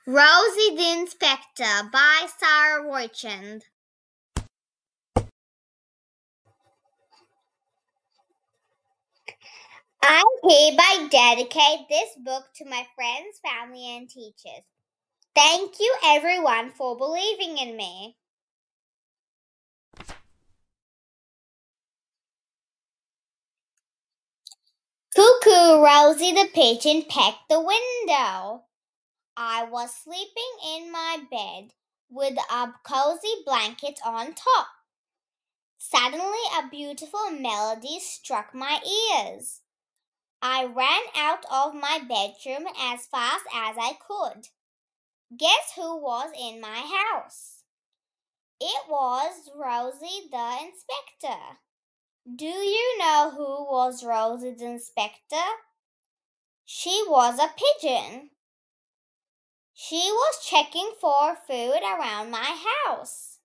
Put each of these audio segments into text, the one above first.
Rosey the Inspector by Sara Roychand. I hereby dedicate this book to my friends, family, and teachers. Thank you, everyone, for believing in me. Cuckoo, Rosey the pigeon pecked the window. I was sleeping in my bed with a cozy blanket on top. Suddenly, a beautiful melody struck my ears. I ran out of my bedroom as fast as I could. Guess who was in my house? It was Rosey the Inspector. Do you know who was Rosey the Inspector? She was a pigeon. She was checking for food around my house.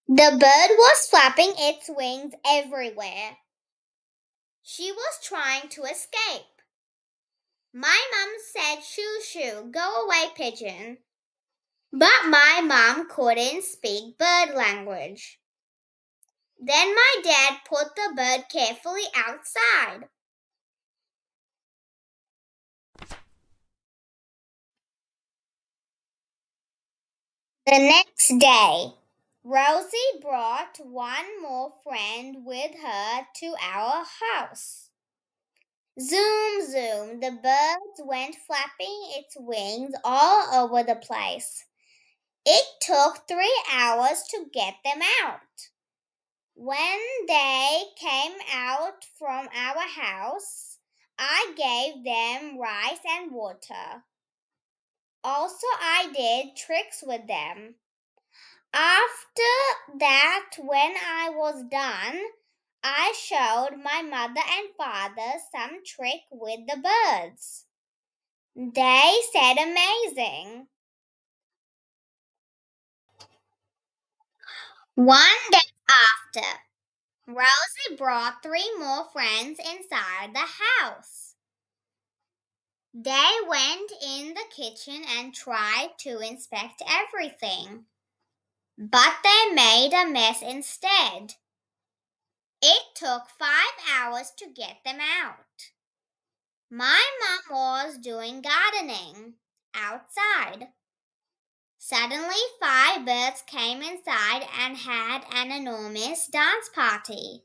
The bird was flapping its wings everywhere. She was trying to escape. My mom said, "Shoo, shoo, go away, pigeon." But my mom couldn't speak bird language. Then my dad put the bird carefully outside. The next day, Rosey brought one more friend with her to our house. Zoom, zoom, the bird went flapping its wings all over the place. It took 3 hours to get them out. When they came out from our house, I gave them rice and water. Also, I did tricks with them. After that, when I was done, I showed my mother and father some trick with the birds. They said amazing. One day after, Rosey brought 3 more friends inside the house. They went in the kitchen and tried to inspect everything, but they made a mess instead. It took 5 hours to get them out. My mom was doing gardening outside. Suddenly, 5 birds came inside and had an enormous dance party.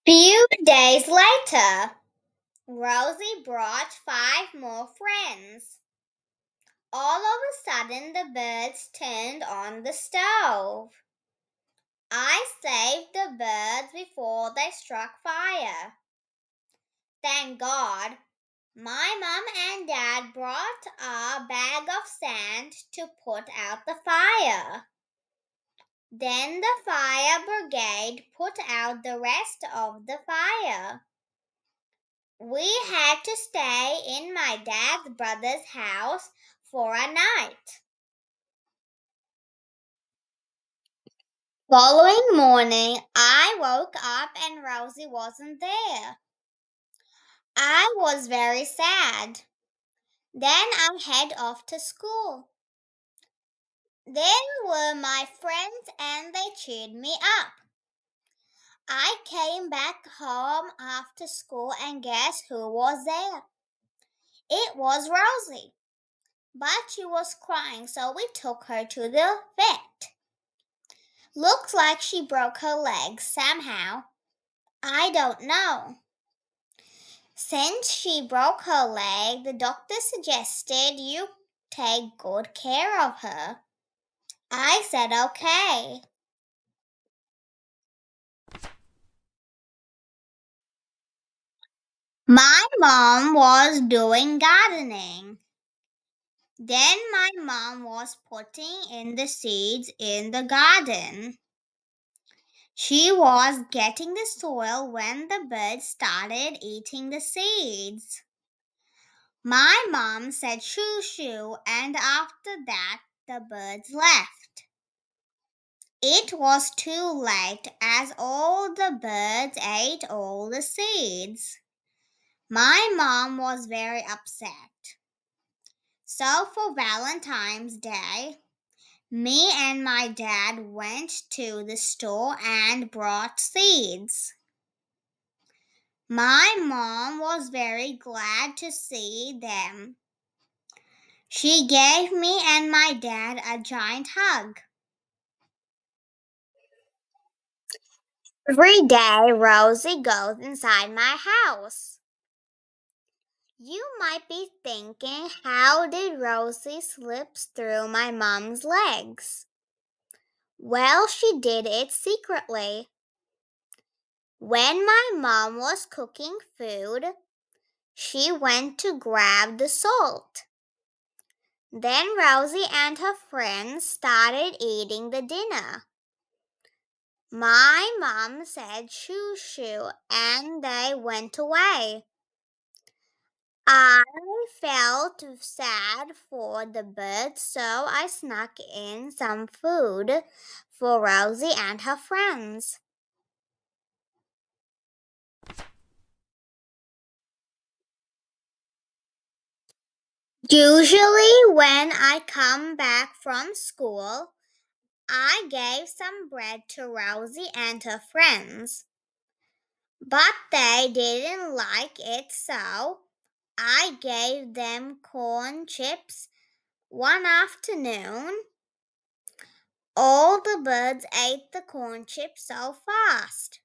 Few days later, Rosey brought 5 more friends. All of a sudden, the birds turned on the stove. I saved the birds before they struck fire. Thank God. My mom and dad brought a bag of sand to put out the fire. Then the fire brigade put out the rest of the fire. We had to stay in my dad's brother's house for a night. Following morning, I woke up and Rosey wasn't there. I was very sad. Then I head off to school. There were my friends and they cheered me up. I came back home after school and guess who was there? It was Rosey. But she was crying, so we took her to the vet. Looks like she broke her leg somehow. I don't know. Since she broke her leg, the doctor suggested you take good care of her. I said okay. My mom was doing gardening. Then my mom was putting in the seeds in the garden. She was getting the soil when the birds started eating the seeds. My mom said shoo shoo, and after that, the birds left. It was too late as all the birds ate all the seeds. My mom was very upset. So for Valentine's Day, me and my dad went to the store and brought seeds. My mom was very glad to see them. She gave me and my dad a giant hug. Every day, Rosie goes inside my house. You might be thinking, how did Rosie slip through my mom's legs? Well, she did it secretly. When my mom was cooking food, she went to grab the salt. Then Rosie and her friends started eating the dinner. My mom said shoo shoo and they went away. I felt sad for the birds, so I snuck in some food for Rosie and her friends. Usually, when I come back from school, I gave some bread to Rosie and her friends. But they didn't like it, so I gave them corn chips one afternoon. All the birds ate the corn chips so fast.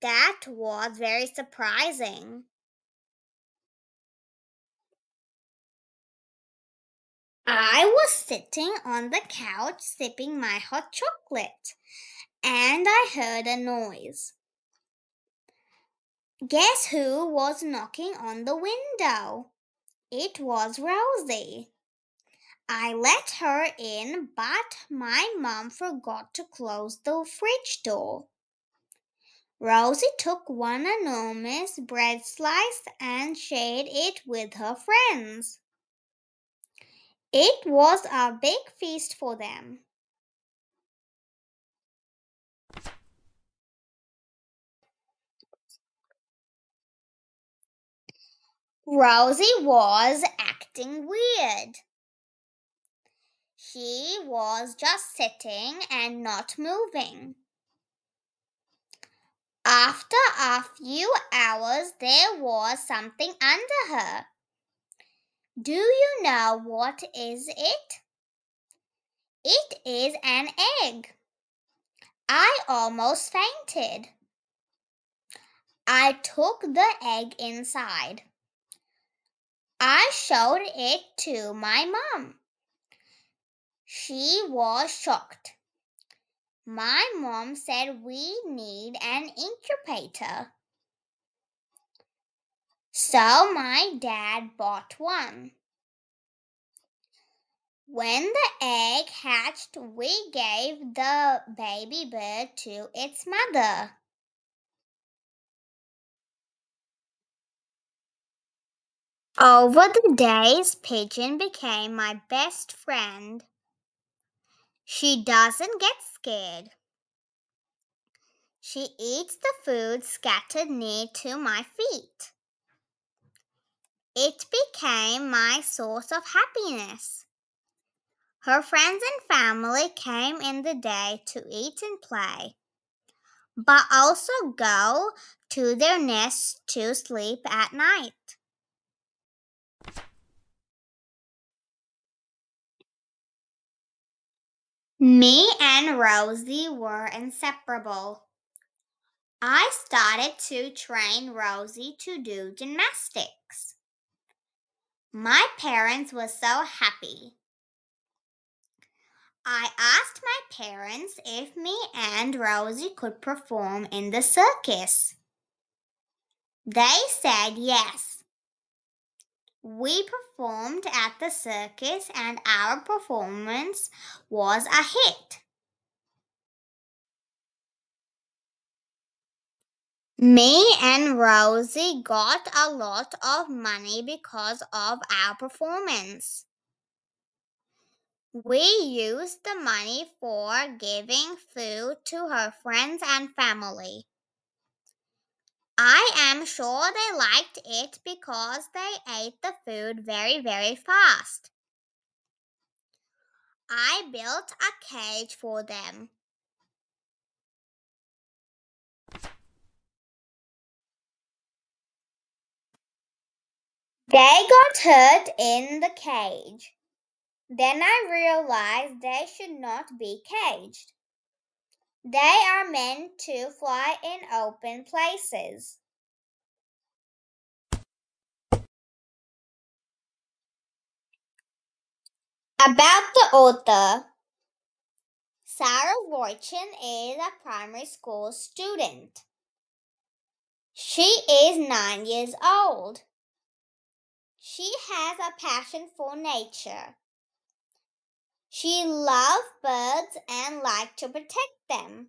That was very surprising. I was sitting on the couch sipping my hot chocolate, and I heard a noise. Guess who was knocking on the window? It was Rosie. I let her in, but my mom forgot to close the fridge door. Rosie took one enormous bread slice and shared it with her friends. It was a big feast for them. Rosie was acting weird. She was just sitting and not moving. After a few hours, there was something under her. Do you know what is it? It is an egg. I almost fainted. I took the egg inside. I showed it to my mom. She was shocked. My mom said we need an incubator. So my dad bought one. When the egg hatched, we gave the baby bird to its mother. Over the days, Pigeon became my best friend. She doesn't get scared. She eats the food scattered near to my feet. It became my source of happiness. Her friends and family came in the day to eat and play, but also go to their nests to sleep at night. Me and Rosie were inseparable. I started to train Rosie to do gymnastics. My parents were so happy. I asked my parents if me and Rosie could perform in the circus. They said yes. We performed at the circus and our performance was a hit. Me and Rosie got a lot of money because of our performance. We used the money for giving food to her friends and family. I am sure they liked it because they ate the food very, very fast. I built a cage for them. They got hurt in the cage. Then I realized they should not be caged. They are meant to fly in open places. About the author, Sara Roychand is a primary school student. She is 9 years old. She has a passion for nature. She loves birds and likes to protect them.